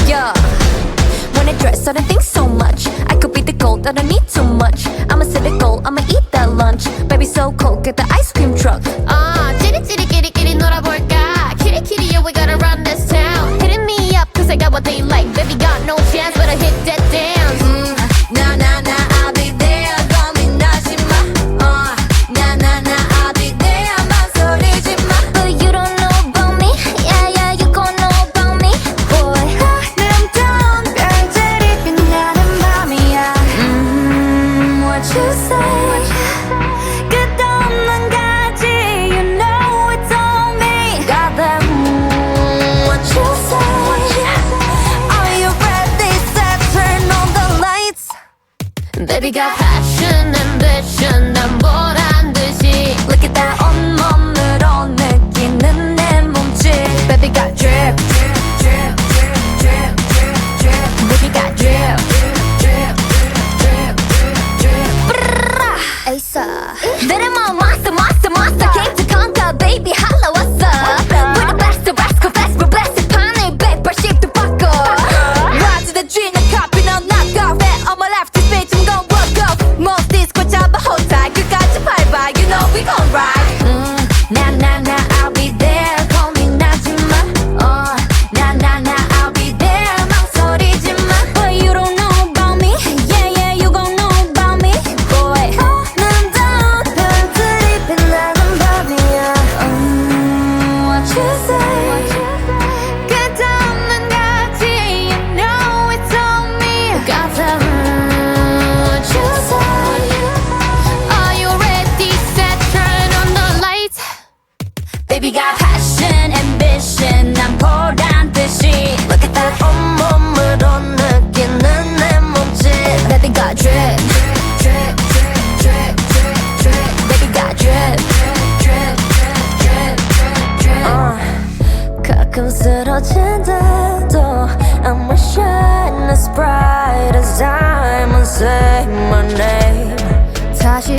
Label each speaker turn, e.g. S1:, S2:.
S1: Yeah, when I dress, I don't think so much. I could be the gold, I don't need too much. I'ma set a goal, I'ma eat that lunch. Baby so cold, get the ice cream truck.
S2: 찌릿찌릿 끼리끼리 놀아볼까. 키리키리, yeah, we gotta run this town. Hitting me up, cause I got what they like. Baby got no chance, better hit that dance.
S1: Nah, nah, nah, I'll be there. 고민하지 마. Nah, nah, nah, I'll be there. 망설이지 마. But you don't know about me. Yeah, yeah, you gon' know about me. Boy, 아름다운 별들이 빛나는 밤이야. What you say? 끝없는 가지, you know it's on me. Got that, what you say? Are you ready? Set, turn on the lights.
S2: Baby got passion, ambition, 난 보란 듯이.
S1: Look at that 온몸으로 느끼는 내 몸짓. Baby got drip, drip, drip, drip, drip, drip, drip. Baby got drip, drip, drip, drip, drip, drip. Asa, 내려만 monster, monster, monster. Came to conquer, baby, holla, what's up? We're the best, the best, confess, we're blessed. 판을 180도 바꿔. Rise to the dream, 난 copy, 넌 knock off. On my left, this bitch, I'm gon' walk off. Most disco 잡아, hold tight. 끝까지 밟아, you know we gon' ride. Nah, nah, nah, I'll be there. 고민하지 마. Nah, nah, nah, I'll be there. 망설이지 마. But you don't know about me. Yeah, yeah, you gon' know about me. Boy, 아름다운 별들이 빛나는 밤이야. What you say? 끝없는 가지, you know it's on me.
S2: Got that,
S1: What you say?
S2: are you ready? Set, turn on the lights.
S1: Baby got passion, ambition, 난 보란 듯이. Look at that 온몸으로 느끼는 내 몸짓. Baby got drip, drip, drip, drip, drip, drip. Baby got drip, drip, drip, drip, drip. 가끔 쓰러진데도 I'ma shine as bright as diamonds. Say my name.
S2: 다시